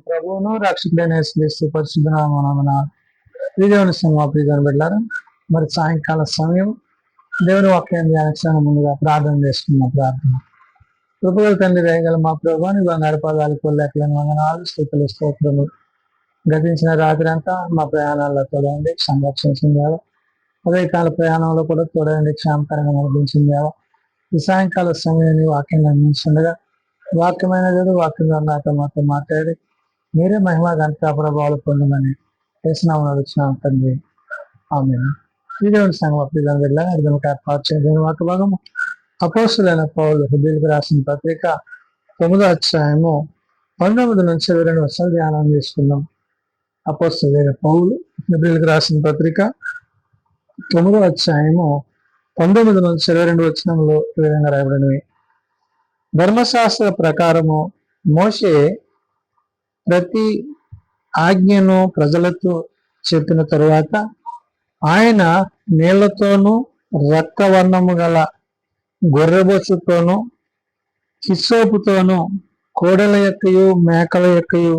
ప్రభువును రక్షకుడైన యేసుక్రీస్తు పరిశుద్ధ నామమున దేవుని సమాప్తిగా పెట్టారు. మరి సాయంకాల సమయం దేవుని వాక్యాన్ని ధ్యానించడానికి ముందుగా ప్రార్థన చేసుకున్న ప్రార్థన. కృపగల తండ్రి దయగల మా ప్రభు నీ బంగారు పదాలకు లెక్కలను వందనాలు, స్థుతులు, స్తోత్రము. గతించిన రాత్రి అంతా మా ప్రయాణాల్లో తోడండి, సంరక్షించింది. ఉదయకాల ప్రయాణంలో కూడా తోడండి, క్షేమకరంగా నడిపించింది. ఈ సాయంకాల సమయాన్ని వాక్యాన్ని అందించుండగా వాక్యమైన దేవుడు వాక్యం నాతో మాతో మాట్లాడి మీరే మహిమ ఘనత ప్రభావాలు పొందమని చేసినామని వచ్చిన తండ్రి. ఆమేన్. ఈ దేవుని సంఘం అప్పిదాన్ని వెళ్ళా అర్థం ఏర్పాటు వాక్య భాగము అపోస్తులైన పౌలు హెబ్రీయులకు రాసిన పత్రిక 9వ అధ్యాయము 19 నుంచి 22 వర్షాలు ధ్యానం చేసుకుందాం. అపోస్తులైన పౌలు హెబ్రీయులకు రాసిన పత్రిక 9వ అధ్యాయము 19 నుంచి 22 వచనంలో ఈ విధంగా రాయబడినవి. ధర్మశాస్త్ర ప్రకారము మోషే ప్రతి ఆజ్ఞను ప్రజలతో చెప్పిన తరువాత ఆయన నీళ్లతోనూ రక్తవర్ణము గల గొర్రెబొచ్చుతోనూ హిస్సోపుతోనూ కోడెల యొక్కయు మేకల యొక్కయు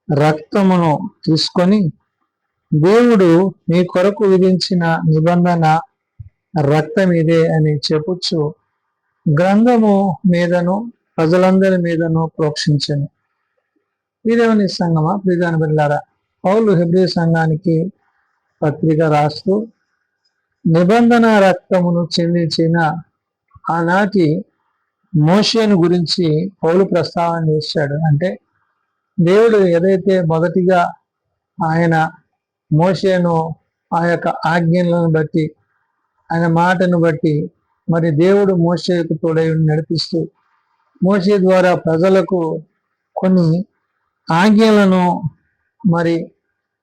రక్తమును తీసుకొని దేవుడు మీ కొరకు విధించిన నిబంధన రక్తం ఇదే అని చెప్పుచు గ్రంథము మీదను ప్రజలందరి మీదను ప్రోక్షించను. దేవుని సంగమా ప్రియాని బిడ్డలారా, పౌలు హెబ్రీ సంఘానికి పత్రిక రాస్తూ నిబంధన రక్తమును చెందించిన ఆనాటి మోషేను గురించి పౌలు ప్రస్తావన చేశాడు. అంటే దేవుడు ఏదైతే మొదటిగా ఆయన మోషేను ఆ యొక్క ఆజ్ఞలను బట్టి ఆయన మాటను బట్టి మరి దేవుడు మోషేకు తోడై నడిపిస్తూ మోషే ద్వారా ప్రజలకు కొన్ని ఆజ్ఞలను మరి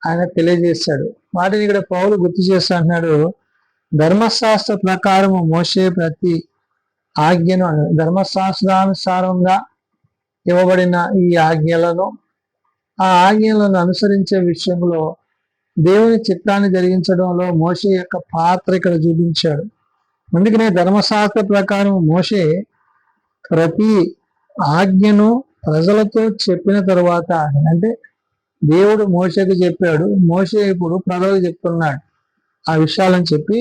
ఆయన తెలియజేశాడు. వాటిని ఇక్కడ పౌలు గుర్తు చేస్తా అంటున్నాడు. ధర్మశాస్త్ర ప్రకారము మోషే ప్రతి ఆజ్ఞను ధర్మశాస్త్రానుసారంగా ఇవ్వబడిన ఈ ఆజ్ఞలను ఆ ఆజ్ఞలను అనుసరించే విషయంలో దేవుని చిత్తాన్ని జరిగించడంలో మోషే యొక్క పాత్ర ఇక్కడ చూపించాడు. అందుకనే ధర్మశాస్త్ర ప్రకారం మోషే ప్రతి ఆజ్ఞను ప్రజలతో చెప్పిన తరువాత, అంటే దేవుడు మోషేకు చెప్పాడు, మోషే ఇప్పుడు ప్రజలకు చెప్తున్నాడు ఆ విషయాలని చెప్పి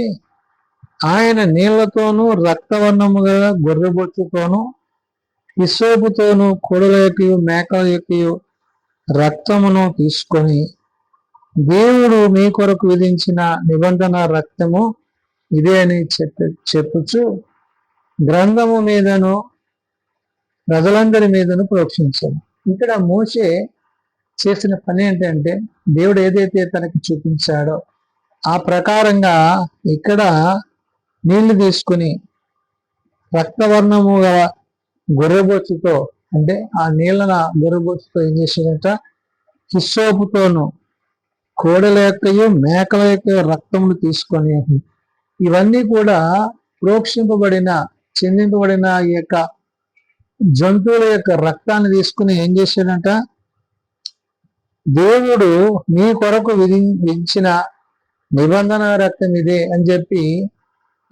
ఆయన నీళ్లతోనూ రక్తవర్ణముగా గొర్రెబొచ్చుతోనూ హిస్సోపుతోనూ కోడెల యొక్కయు మేకల యొక్కయు రక్తమును తీసుకొని దేవుడు మీ కొరకు విధించిన నిబంధన రక్తము ఇదే అని చెప్పుచు గ్రంథము మీదను ప్రజలందరి మీదను ప్రోక్షించాడు. ఇక్కడ మోషే చేసిన పని ఏంటంటే దేవుడు ఏదైతే తనకి చూపించాడో ఆ ప్రకారంగా ఇక్కడ నీళ్లు తీసుకుని రక్తవర్ణము గల గొర్రెబొచ్చుతో, అంటే ఆ నీళ్ళన గొర్రెబొచ్చుతో ఏం చేశాడంట, హిస్సోపుతోను కోడెల యొక్కయు మేకల యొక్క రక్తమును తీసుకొని ఇవన్నీ కూడా ప్రోక్షింపబడిన చెందింపబడిన ఈ యొక్క జంతువుల యొక్క రక్తాన్ని తీసుకుని ఏం చేశాడంట, దేవుడు మీ కొరకు విధించిన నిబంధన రక్తం ఇదే అని చెప్పి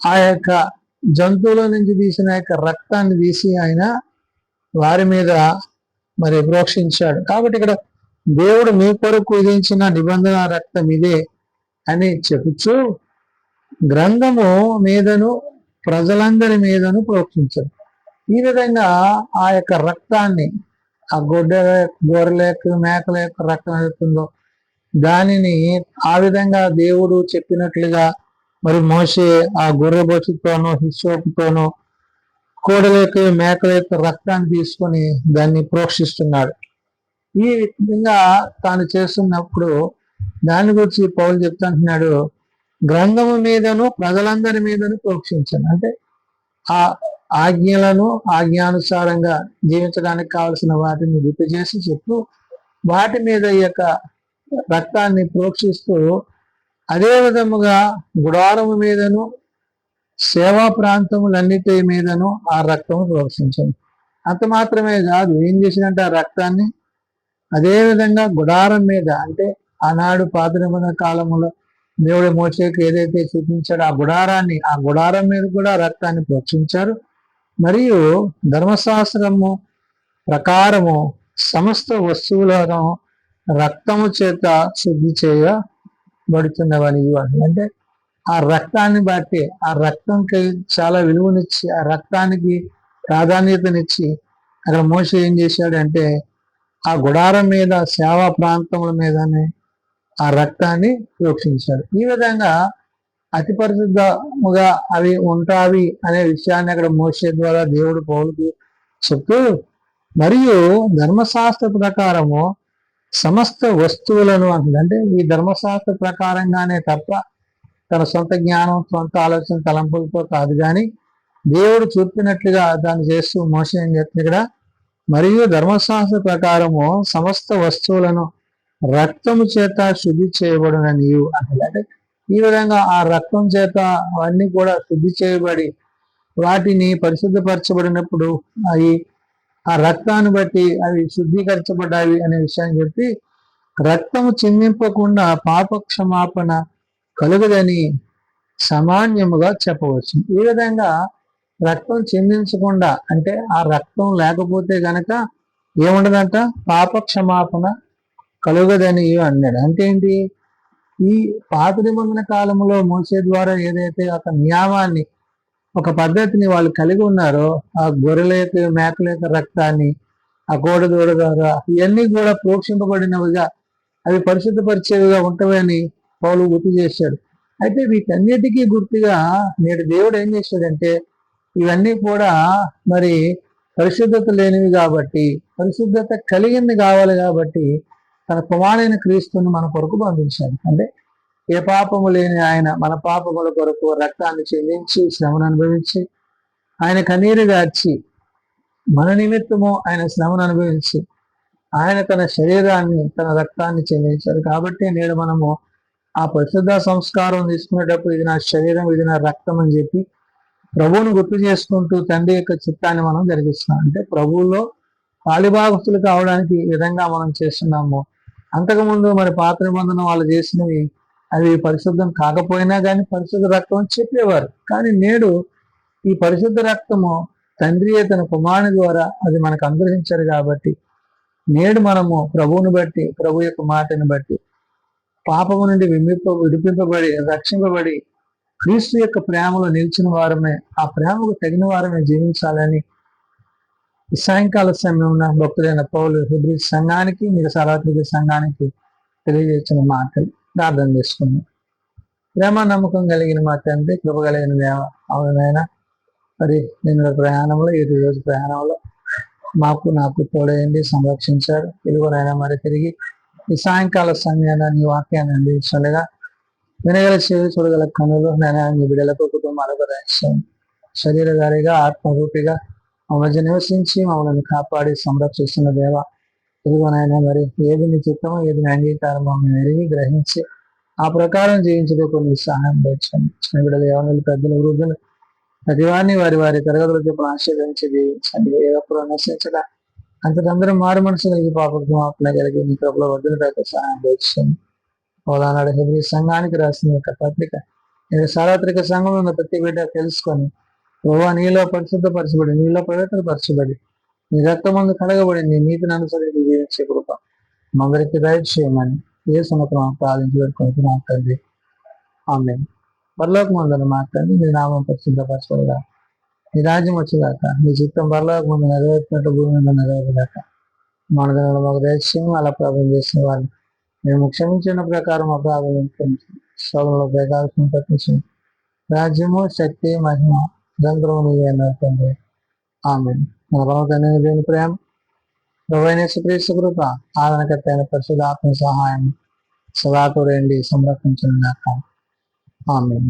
ఆ యొక్క జంతువుల నుంచి తీసిన యొక్క రక్తాన్ని తీసి ఆయన వారి మీద మరి ప్రోక్షించాడు. కాబట్టి ఇక్కడ దేవుడు మీ కొరకు విధించిన నిబంధన రక్తం ఇదే అని చెప్పుచు గ్రంథము మీదను ప్రజలందరి మీదను ప్రోక్షించాడు. ఈ విధంగా ఆ యొక్క రక్తాన్ని ఆ గొర్రెల యొక్క మేకల యొక్క రక్తం అవుతుందో దానిని ఆ విధంగా దేవుడు చెప్పినట్లుగా మరి మోషే ఆ గొర్రెబొచ్చుతోనూ హిస్సోపుతోనూ కోడెల యొక్క మేకల యొక్క రక్తాన్ని తీసుకొని దాన్ని ప్రోక్షిస్తున్నాడు. ఈ విధంగా తాను చేస్తున్నప్పుడు దాని గురించి పౌలు చెప్తుంటున్నాడు, గ్రంథము మీదను ప్రజలందరి మీదను ప్రోక్షించాను. అంటే ఆ ఆజ్ఞలను ఆజ్ఞానుసారంగా జీవించడానికి కావలసిన వాటిని గుర్తు చేసి చెప్పు వాటి మీద ఈ యొక్క రక్తాన్ని ప్రోక్షిస్తూ అదే విధముగా గుడారము మీదను సేవా ప్రాంతములన్నిటి మీదను ఆ రక్తము ప్రోక్షించండి. అంత మాత్రమే కాదు, ఏం చేసినట్టు ఆ రక్తాన్ని అదే విధంగా గుడారం మీద, అంటే ఆనాడు పాత నిబంధన కాలంలో దేవుడు మోషేకు ఏదైతే చూపించాడో ఆ గుడారం మీద కూడా రక్తాన్ని ప్రోక్షించారు. మరియు ధర్మశాస్త్రము ప్రకారము సమస్త వస్తువులను రక్తము చేత శుద్ధి చేయబడుతున్నవని. అంటే ఆ రక్తాన్ని బట్టి, ఆ రక్తంకి చాలా విలువనిచ్చి, ఆ రక్తానికి ప్రాధాన్యతనిచ్చి అక్కడ మోషే ఏం చేశాడంటే ఆ గుడారం మీద, సేవా ప్రాంతముల మీదనే ఆ రక్తాన్ని ప్రోక్షించాడు. ఈ విధంగా అతి పరిశుద్ధముగా అవి ఉంటావి అనే విషయాన్ని అక్కడ మోషే ద్వారా దేవుడు పౌలుకి చెప్తూ, మరియు ధర్మశాస్త్ర ప్రకారము సమస్త వస్తువులను అంటే ఈ ధర్మశాస్త్ర ప్రకారంగానే తప్ప తన సొంత జ్ఞానం, సొంత ఆలోచన, తలంపులతో కాదు, కానీ దేవుడు చూపినట్లుగా దాన్ని చేస్తూ మోషే ఏం చెప్తుంది ఇక్కడ, మరియు ధర్మశాస్త్ర ప్రకారము సమస్త వస్తువులను రక్తము చేత శుద్ధి చేయబడిన నీవు అంటే ఈ విధంగా ఆ రక్తం చేత అవన్నీ కూడా శుద్ధి చేయబడి వాటిని పరిశుద్ధపరచబడినప్పుడు అవి ఆ రక్తాన్ని బట్టి అవి శుద్ధీకరించబడ్డాయి అనే విషయాన్ని చెప్పి, రక్తము చిందింపకుండా పాప క్షమాపణ కలుగదని సామాన్యముగా చెప్పవచ్చు. ఈ విధంగా రక్తం చిందించకుండా అంటే ఆ రక్తం లేకపోతే గనక ఏముండదంట, పాప క్షమాపణ కలుగదని అన్నాడు. అంటే ఏంటి, ఈ పాత నిబంధన కాలంలో మోసే ద్వారా ఏదైతే ఒక నియమాన్ని, ఒక పద్ధతిని వాళ్ళు కలిగి ఉన్నారో, ఆ గొర్రెల యొక్క, మేకల యొక్క రక్తాన్ని, ఆ కోడ దూడ ద్వారా ఇవన్నీ కూడా ప్రోక్షింపబడినవిగా, అవి పరిశుద్ధపరిచేవిగా ఉంటాయని పౌలు గుర్తు చేశాడు. అయితే వీటన్నిటికీ గుర్తుగా నేడు దేవుడు ఏం చేశాడంటే ఇవన్నీ కూడా మరి పరిశుద్ధత లేనివి కాబట్టి, పరిశుద్ధత కలిగింది కావాలి కాబట్టి తన కుమారుడైన క్రీస్తుని మన కొరకు పంపించాడు. అంటే ఏ పాపము లేని ఆయన మన పాపముల కొరకు రక్తాన్ని చెందించి, శ్రమను అనుభవించి, ఆయన కన్నీరు గార్చి మన నిమిత్తము ఆయన శ్రమను అనుభవించి, ఆయన తన శరీరాన్ని, తన రక్తాన్ని చెందించారు. కాబట్టి నేడు మనము ఆ పరిశుద్ధ సంస్కారం తీసుకునేటప్పుడు ఇది నా శరీరం, ఇది నా రక్తం అని చెప్పి ప్రభువును గుర్తు చేసుకుంటూ తండ్రి యొక్క చిత్తాన్ని మనం జరిగిస్తున్నాం. అంటే ప్రభువులో పాలిభాగస్తులు కావడానికి ఈ విధంగా మనం చేస్తున్నాము. అంతకుముందు మరి పాత నిబంధన వాళ్ళు చేసినవి అవి పరిశుద్ధం కాకపోయినా కానీ పరిశుద్ధ రక్తం అని చెప్పేవారు. కానీ నేడు ఈ పరిశుద్ధ రక్తము తండ్రి తన కుమారుని ద్వారా అది మనకు అనుగ్రహించారు. కాబట్టి నేడు మనము ప్రభువుని బట్టి, ప్రభు యొక్క మాటని బట్టి పాపము నుండి విడిపింపబడి, రక్షింపబడి క్రీస్తు యొక్క ప్రేమలో నిలిచిన వారమే, ఆ ప్రేమకు తగిన వారమే జీవించాలని సాయంకాల సమయంలో భక్తులైన పౌలు హెబ్రీ సంఘానికి, మీరు సార్వత్రిక సంఘానికి తెలియజేసిన మాటలు ప్రార్థన చేసుకున్నాం. ప్రేమ నమ్మకం కలిగిన మా తండ్రి, కృప కలిగిన దేవ, అవునైనా మరి నేను ప్రయాణంలో, ఈ రోజు ప్రయాణంలో నాకు తోడైంది, సంరక్షించారు. తెలుగునైనా మరి తిరిగి ఈ సాయంకాల సమయాన్ని నీ వాక్యాన్ని అందించగా వినగల చెవి, చూడగల కనులు నేను మీ బిడ్డలకు, కుటుంబాలకు దయచేయండి. శరీరధారిగా, ఆత్మరూపిగా మా మధ్య నివసించి మమ్మల్ని కాపాడి సంరక్షిస్తున్న దేవ, తెలుగునైనా మరి ఏది నీ చిత్తమో, ఏది నీ అంగీకారమో మేము ఎరిగి గ్రహించి ఆ ప్రకారం జీవించడానికి కొన్ని సహాయం తెచ్చండి. చిన్న బిడ్డలు, యవనులు, పెద్దలు, వృద్ధులు ప్రతివారిని వారి వారి తరగతుల చెప్పిన ఆశీర్వదించి జీవించండి. ఎప్పుడు నశించగా అంతకందరూ మారు మనసు కలిగి పాపక్షమాపణ కలిగి నీ కృపలో వద్దుల పెద్ద సహాయం తెచ్చండి. ఓదానాడు హెబ్రీ సంఘానికి రాసిన యొక్క పత్రిక నేను సార్వత్రిక సంఘంలో ఉన్న ప్రతి బిడ్డ తెలుసుకొని ప్రభు నీలో పరిశుద్ధపరచబడి, నీలో పవిత్రపరచబడి, నీ రక్తమందు కడగబడి, నీ నీతిని అనుసరించి జీవించే కృప మందరికి దయచేయమని ఏ సంవత్సరం ప్రార్థించుకుంటున్నాం తండ్రి. ఆమేన్. పరలోకమందున మాట్లాడి నీ నామం పరిశుద్ధపరచబడగా, నీ రాజ్యం వచ్చేదాక, నీ చిత్తం పరలోకమందు నెరవేర్చినట్టు భూమి మీద నెరవేరేదాక మనదనలో మాకు దయచేయం. అలా ప్రార్థన చేసిన వారిని మేము క్షమించిన ప్రకారం అపరాధం శోధనలో ప్రకాశం పట్టించింది. రాజ్యము, శక్తి, మహిమ నిరంతరము నీవే అన్నారు. ఆమేన్. మన భగవంతుని దేని ప్రేమ, ప్రభువైన యేసుక్రీస్తు కృప, ఆదరణకర్త అయిన పరిశుద్ధాత్మ సహాయం సదాతోడండి సంరక్షించిన ఆమేన్.